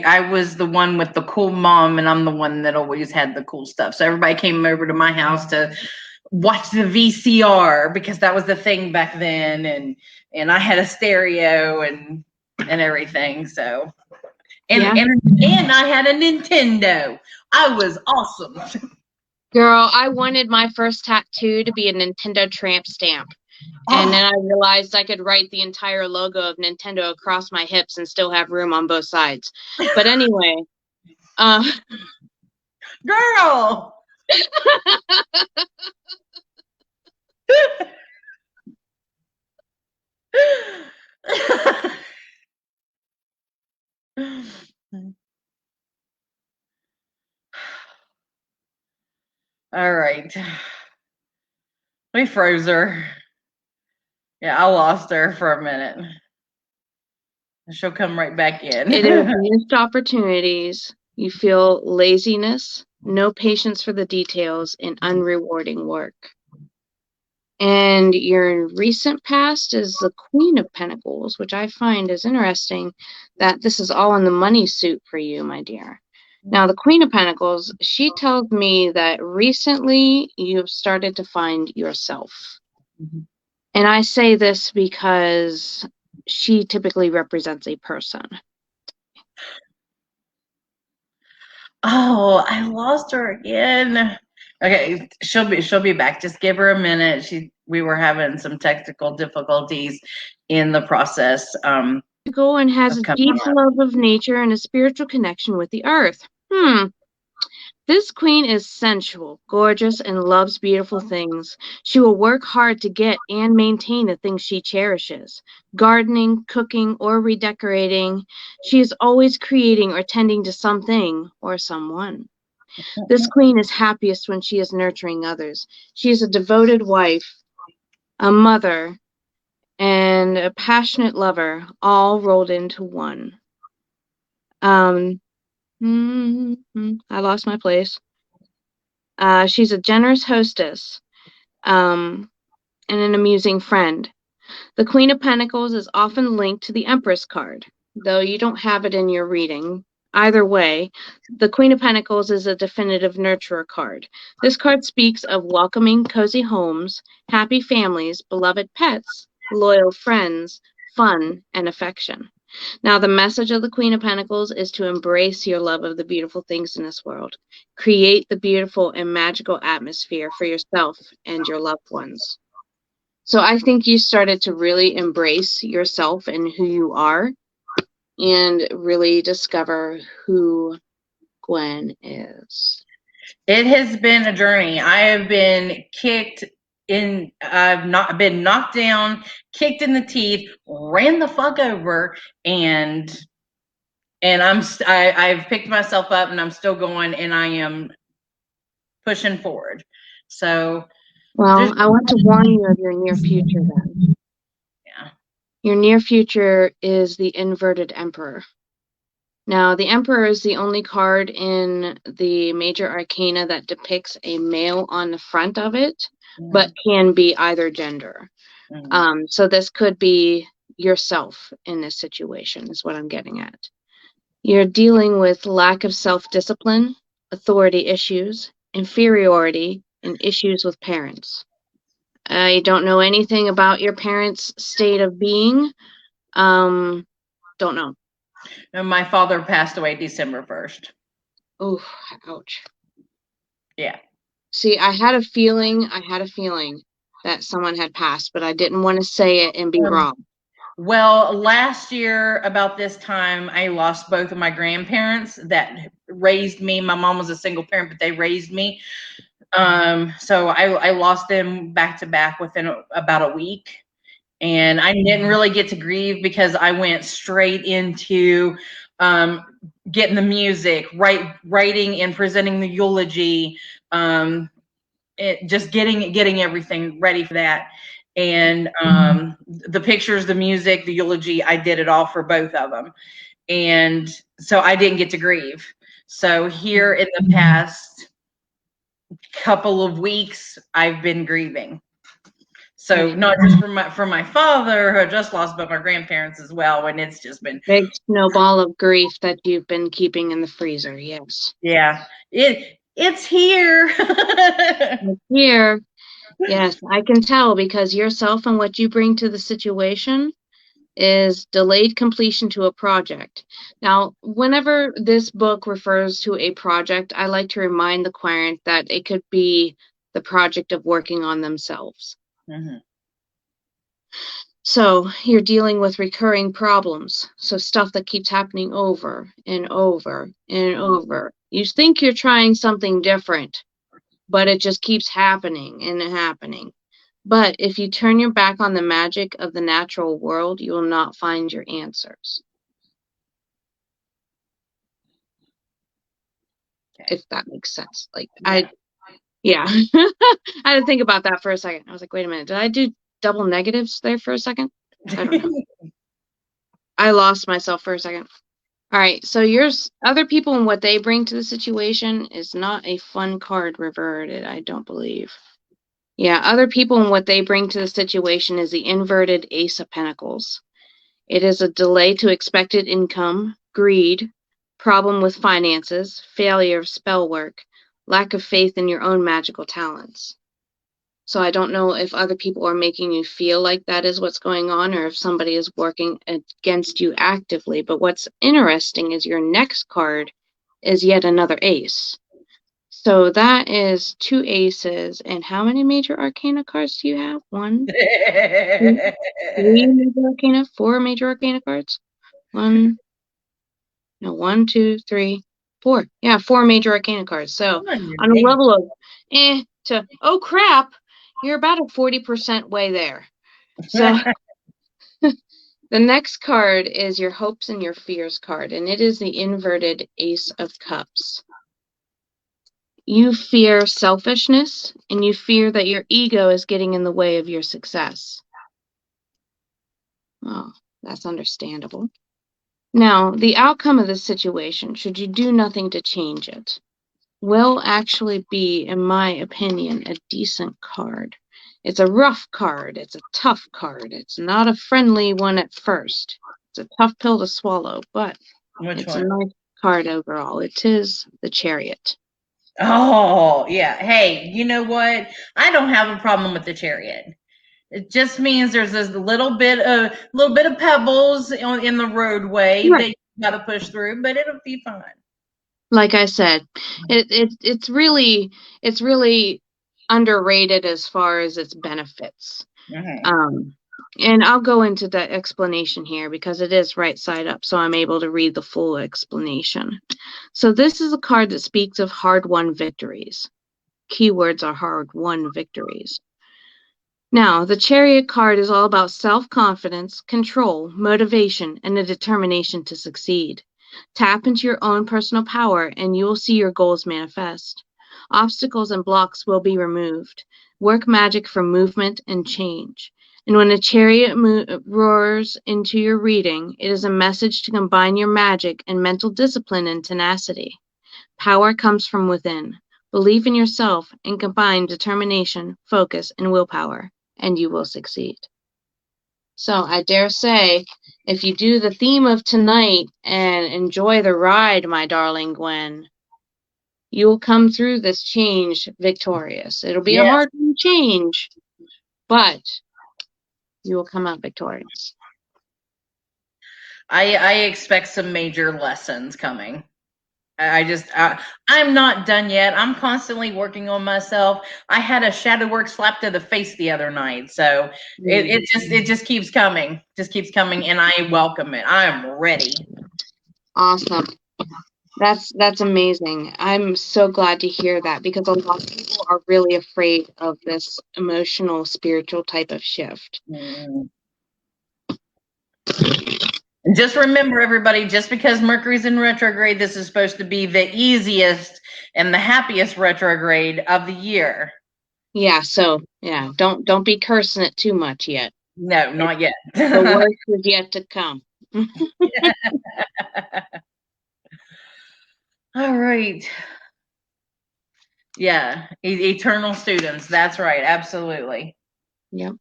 I was the one with the cool mom, and I'm the one that always had the cool stuff. So everybody came over to my house to watch the VCR because that was the thing back then, and I had a stereo and everything. So and Yeah. and I had a Nintendo. I was awesome. Girl, I wanted my first tattoo to be a Nintendo tramp stamp. And then I realized I could write the entire logo of Nintendo across my hips and still have room on both sides. But anyway, Girl. All right. We froze her. Yeah, I lost her for a minute. She'll come right back in. it is missed opportunities. You feel laziness, no patience for the details, and unrewarding work. And your recent past is the Queen of Pentacles, which I find is interesting that this is all in the money suit for you, my dear. Now, the Queen of Pentacles, she tells me that recently you've started to find yourself. And I say this because she typically represents a person. Oh, I lost her again. Okay, she'll be back. Just give her a minute. We were having some technical difficulties in the process. And has a deep Up. love of nature and a spiritual connection with the earth. This queen is sensual, gorgeous, and loves beautiful things. She will work hard to get and maintain the things she cherishes. Gardening, cooking, or redecorating, she is always creating or tending to something or someone. This queen is happiest when she is nurturing others. She is a devoted wife, a mother, and a passionate lover, all rolled into one. I lost my place. She's a generous hostess, and an amusing friend. The Queen of Pentacles is often linked to the Empress card, though you don't have it in your reading. Either way, the Queen of Pentacles is a definitive nurturer card. This card speaks of welcoming cozy homes, happy families, beloved pets, loyal friends, fun, and affection. Now, the message of the Queen of Pentacles is to embrace your love of the beautiful things in this world. Create the beautiful and magical atmosphere for yourself and your loved ones. So I think you started to really embrace yourself and who you are and really discover who Gwen is. It has been a journey. I have been I've not been knocked down, kicked in the teeth, ran the fuck over, and I've picked myself up and I'm still going and I am pushing forward. So, Well, I want to warn you of your near future then. yeah. Your near future is the inverted Emperor. Now, the Emperor is the only card in the major arcana that depicts a male on the front of it, but can be either gender. So this could be yourself in this situation, is what I'm getting at. You're dealing with lack of self-discipline, authority issues, inferiority, and issues with parents. I don't know anything about your parents' state of being. Don't know. And my father passed away December 1st. Oh, ouch. Yeah. See, I had a feeling that someone had passed, but I didn't want to say it and be wrong. Well, last year about this time, I lost both of my grandparents that raised me. My mom was a single parent, but they raised me. So I lost them back to back within about a week. And I didn't really get to grieve because I went straight into getting the music, writing and presenting the eulogy, just getting everything ready for that. And the pictures, the music, the eulogy, I did it all for both of them. And so I didn't get to grieve. So here in the past couple of weeks, I've been grieving. So not just for my father, who I just lost, but my grandparents as well. And it's just been big snowball of grief that you've been keeping in the freezer. Yes. Yeah, it's here. It's here. Yes, I can tell because yourself and what you bring to the situation is delayed completion to a project. Now, whenever this book refers to a project, I like to remind the client that it could be the project of working on themselves. Mm-hmm. So you're dealing with recurring problems. So stuff that keeps happening over and over and over. You think you're trying something different, but it just keeps happening and happening. But if you turn your back on the magic of the natural world, you will not find your answers. Okay. If that makes sense. Like, yeah. I had to think about that for a second. I was like, wait a minute, did I do double negatives there for a second? I don't know. I lost myself for a second. All right, so yours, other people and what they bring to the situation is not a fun card reverted, I don't believe. Yeah, other people and what they bring to the situation is the inverted Ace of Pentacles. It is a delay to expected income, greed, problem with finances, failure of spell work, lack of faith in your own magical talents. So I don't know if other people are making you feel like that is what's going on or if somebody is working against you actively. But what's interesting is your next card is yet another ace. So that is 2 aces. And how many major arcana cards do you have? 1, 2, 3 major arcana, 4 major arcana cards? 1, 2, 3, 4. Yeah, 4 major arcana cards. So on a level of to oh crap, you're about a 40% way there. So the next card is your hopes and your fears card, and it is the inverted Ace of Cups. You fear selfishness, and you fear that your ego is getting in the way of your success. Well, that's understandable. Now, the outcome of this situation, should you do nothing to change it, will actually be, in my opinion, a decent card. It's a rough card. It's a tough card. It's not a friendly one at first. It's a tough pill to swallow, but it's a nice card overall. It is the Chariot. Oh, yeah. Hey, you know what? I don't have a problem with the Chariot. It just means there's this little bit of pebbles in the roadway that you got to push through, but it'll be fine. Like I said, it's really underrated as far as its benefits. And I'll go into the explanation here because it is right side up, so I'm able to read the full explanation. So this is a card that speaks of hard-won victories. Keywords are hard-won victories. Now, the Chariot card is all about self-confidence, control, motivation, and a determination to succeed. Tap into your own personal power and you will see your goals manifest. Obstacles and blocks will be removed. Work magic for movement and change. And when a chariot roars into your reading, it is a message to combine your magic and mental discipline and tenacity. Power comes from within. Believe in yourself and combine determination, focus, and willpower, and you will succeed. So I dare say, if you do the theme of tonight and enjoy the ride, my darling Gwen, you will come through this change victorious. It'll be a hard change, but you will come out victorious. I expect some major lessons coming. I'm not done yet. I'm constantly working on myself. I had a shadow work slap to the face the other night. So it just keeps coming, and I welcome it. I am ready. Awesome. That's amazing. I'm so glad to hear that because a lot of people are really afraid of this emotional, spiritual type of shift. Mm. And just remember, everybody, just because Mercury's in retrograde, this is supposed to be the easiest and the happiest retrograde of the year. Yeah, so yeah, don't be cursing it too much yet. No, not yet. The worst is yet to come. All right. Yeah, eternal students. That's right. Absolutely. Yep.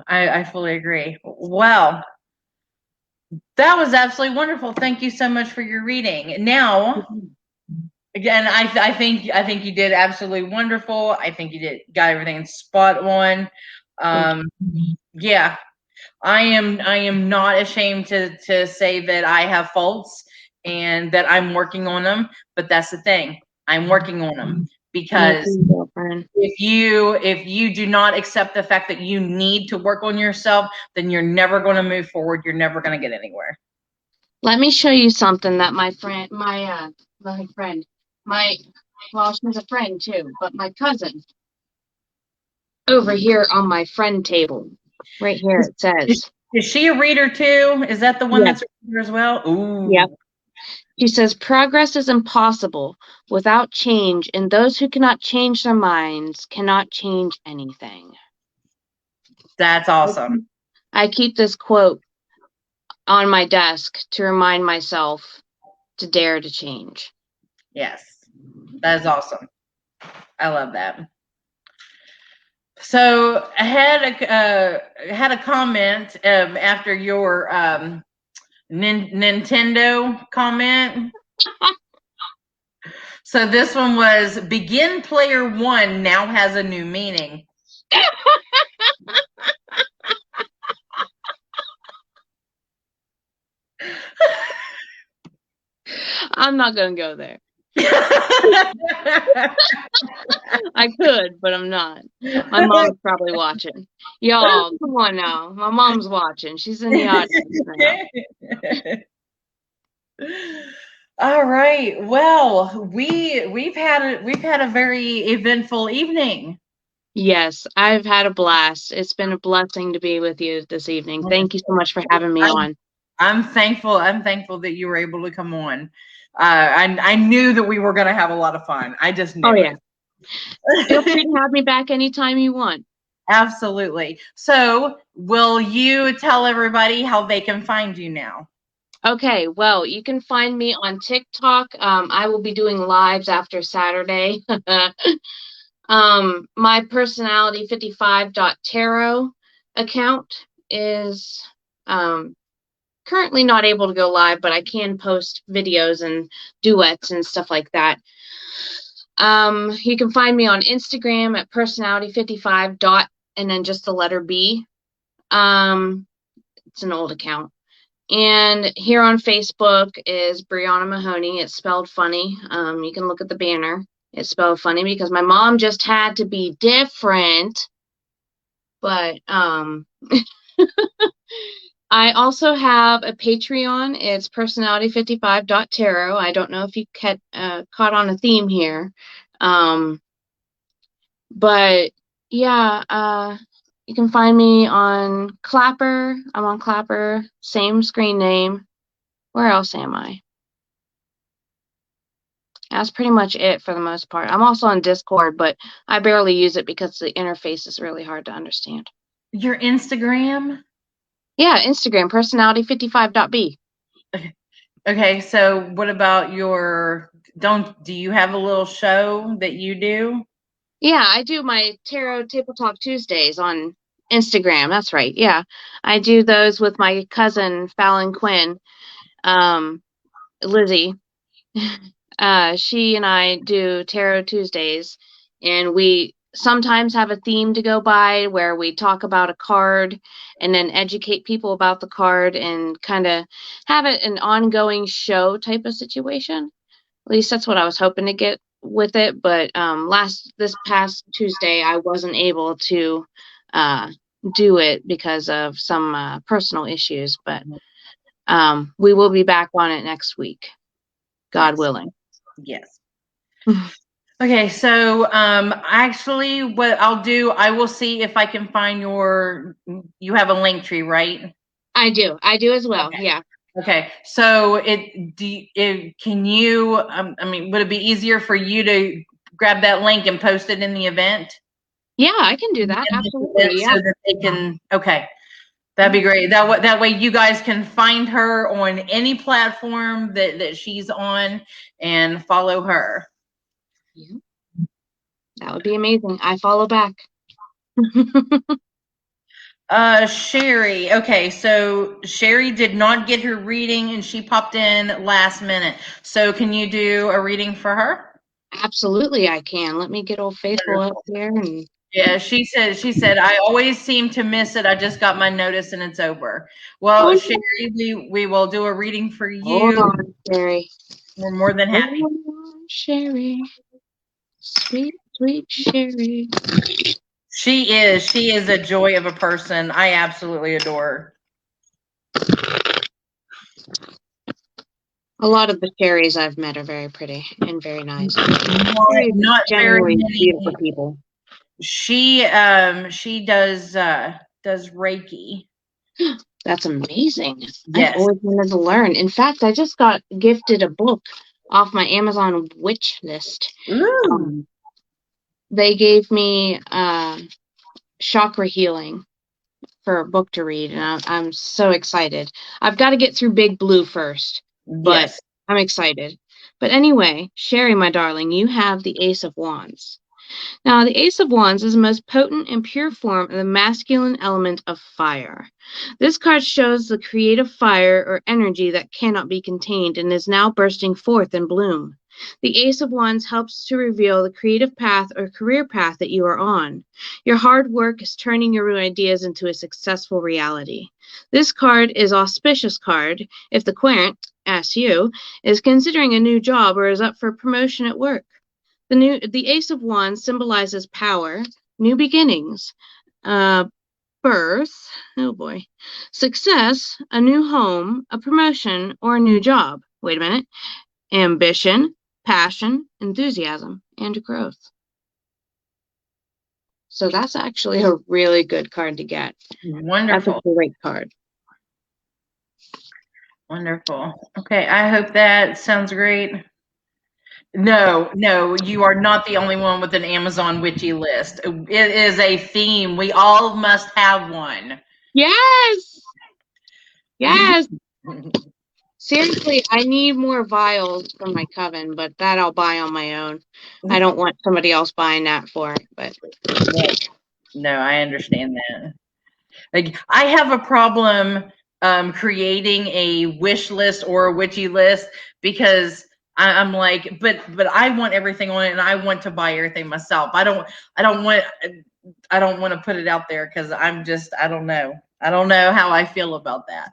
I fully agree. Well, that was absolutely wonderful. Thank you so much for your reading. Now, again, I think you did absolutely wonderful. I think you got everything spot on. Yeah, I am not ashamed to say that I have faults and that I'm working on them. But that's the thing, I'm working on them because if you do not accept the fact that you need to work on yourself, then you're never going to move forward. You're never going to get anywhere. Let me show you something that my friend, well, she's a friend too, but my cousin over here on my friend table, right here it says. Is she a reader too? Is that the one that's a reader as well? Ooh. Yep. She says, progress is impossible without change, and those who cannot change their minds cannot change anything. That's awesome. I keep this quote on my desk to remind myself to dare to change. Yes, that is awesome. I love that. So I had a comment after your Nintendo comment. So this one was, begin player one now has a new meaning. I'm not going to go there. I could, but I'm not. My mom's probably watching. Y'all, come on now. My mom's watching. She's in the audience now. All right. Well, we've had a very eventful evening. Yes, I've had a blast. It's been a blessing to be with you this evening. Thank you so much for having me on. I'm thankful that you were able to come on. I knew that we were going to have a lot of fun. I just knew. Oh yeah. Feel free to have me back anytime you want. Absolutely. So, will you tell everybody how they can find you now? Okay, well, you can find me on TikTok. I will be doing lives after Saturday. My personality55.tarot account is currently not able to go live, but I can post videos and duets and stuff like that. You can find me on Instagram at personality55. And then just the letter B. It's an old account. And here on Facebook is Brehanna Mahoney. It's spelled funny. You can look at the banner. It's spelled funny because my mom just had to be different. But I also have a Patreon. It's personality55.tarot. I don't know if you caught on a theme here. But yeah, you can find me on Clapper. I'm on Clapper, same screen name. Where else am I? That's pretty much it for the most part. I'm also on Discord, but I barely use it because the interface is really hard to understand. Your Instagram? Yeah, Instagram, personality55.b. Okay, so what about do you have a little show that you do? Yeah, I do my Tarot Table Talk Tuesdays on Instagram. That's right. Yeah. I do those with my cousin Fallon Quinn, Lizzie. She and I do Tarot Tuesdays, and we sometimes have a theme to go by where we talk about a card and then educate people about the card and kind of have it an ongoing show type of situation. At least that's what I was hoping to get with it. But this past Tuesday, I wasn't able to do it because of some personal issues. But we will be back on it next week, God willing. Yes. Okay, so actually what I'll do, I will see if I can find you have a link tree, right? I do as well. Okay. Yeah. Okay, so can you would it be easier for you to grab that link and post it in the event? Yeah, I can do that. Absolutely. Yeah. So that they can, okay. That'd be great. That way you guys can find her on any platform that she's on and follow her. Yeah. That would be amazing. I follow back. Sherry. Okay, so Sherry did not get her reading and she popped in last minute. So can you do a reading for her? Absolutely, I can. Let me get old Faithful up there. And yeah, she said, I always seem to miss it. I just got my notice and it's over. Well, Sherry, we will do a reading for you. Hold on, Sherry. We're more than happy. Hold on, Sherry. Sweet, sweet Sherry. She is a joy of a person. I absolutely adore her. A lot of the Sherrys I've met are very pretty and very nice. Not genuinely very beautiful people. She does Reiki. That's amazing. Yes. I've always wanted to learn. In fact, I just got gifted a book off my Amazon wish list. They gave me chakra healing for a book to read, and I'm so excited. I've got to get through Big Blue first, but I'm excited. But anyway, Sherry, my darling, you have the Ace of Wands. Now, the Ace of Wands is the most potent and pure form of the masculine element of fire. This card shows the creative fire or energy that cannot be contained and is now bursting forth in bloom. The Ace of Wands helps to reveal the creative path or career path that you are on. Your hard work is turning your ideas into a successful reality. This card is auspicious card if the querent, as you, is considering a new job or is up for promotion at work. The Ace of Wands symbolizes power, new beginnings, birth, oh boy, success, a new home, a promotion, or a new job. Wait a minute. Ambition, passion, enthusiasm, and growth. So that's actually a really good card to get. Wonderful. That's a great card. Wonderful. Okay, I hope that sounds great. No, you are not the only one with an Amazon witchy list. It is a theme. We all must have one. Yes. Yes. Seriously, I need more vials from my coven, but that I'll buy on my own. I don't want somebody else buying that for it, but no, I understand that. Like, I have a problem creating a wish list or a witchy list because I'm like, but I want everything on it and I want to buy everything myself. I don't want to put it out there because I don't know how I feel about that.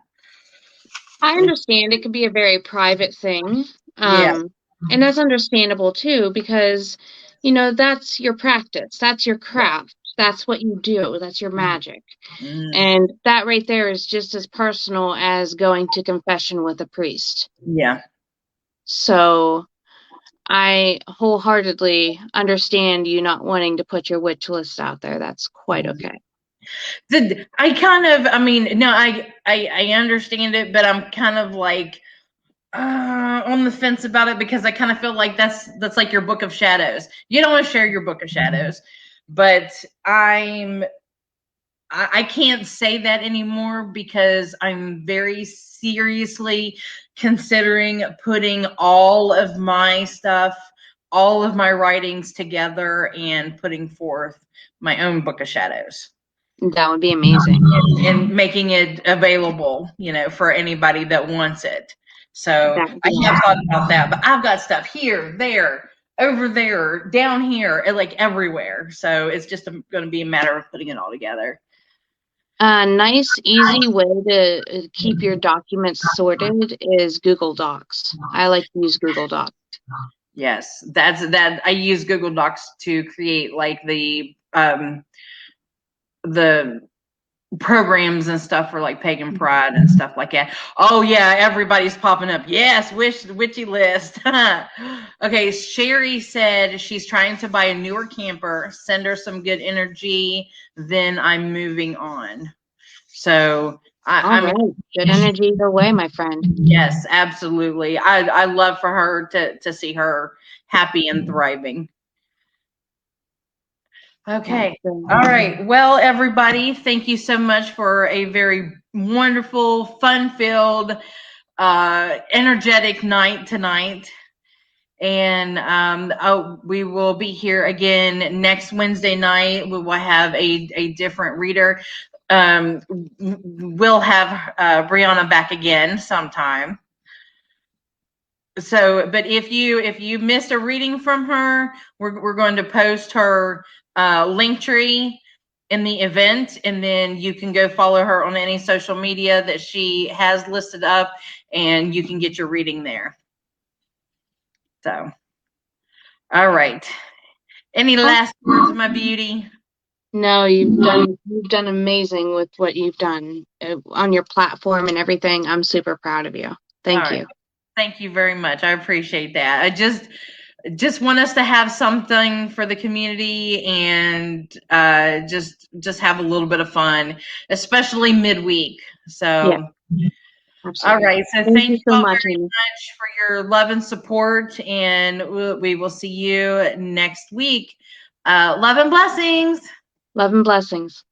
I understand it could be a very private thing. Yeah. And that's understandable too, because, you know, that's your practice. That's your craft. That's what you do. That's your magic. And that right there is just as personal as going to confession with a priest. Yeah. So I wholeheartedly understand you not wanting to put your witch list out there. That's quite okay. I kind of, I mean, no, I understand it, but I'm kind of like on the fence about it because I kind of feel like that's like your book of shadows. You don't want to share your book of shadows, but I can't say that anymore because I'm very seriously considering putting all of my stuff, all of my writings together and putting forth my own book of shadows. That would be amazing. And making it available, you know, for anybody that wants it. So I have thought about that, but I've got stuff here, there, over there, down here, and like everywhere. So it's just going to be a matter of putting it all together. A nice, easy way to keep your documents sorted is Google Docs. I like to use Google Docs. Yes, that. I use Google Docs to create like the programs and stuff for like Pagan Pride and stuff like that. Oh yeah, everybody's popping up. Yes, witchy list. Okay, Sherry said she's trying to buy a newer camper. Send her some good energy. Then I'm moving on. So I'm right. Good energy your way, my friend. Yes, absolutely. I love for her to see her happy and thriving. Okay. All right. Well, everybody, thank you so much for a very wonderful, fun-filled, energetic night tonight. And we will be here again next Wednesday night. We will have a different reader. We'll have Brehanna back again sometime. So, but if you missed a reading from her, we're going to post her link tree in the event, and then you can go follow her on any social media that she has listed up, and you can get your reading there. So, all right. Any last words, my beauty? No, you've done amazing with what you've done on your platform and everything. I'm super proud of you. Thank you. Thank you very much. I appreciate that. I just want us to have something for the community and just have a little bit of fun, especially midweek. So all right. So thank you so much very much for your love and support, and we will see you next week. Love and blessings. Love and blessings.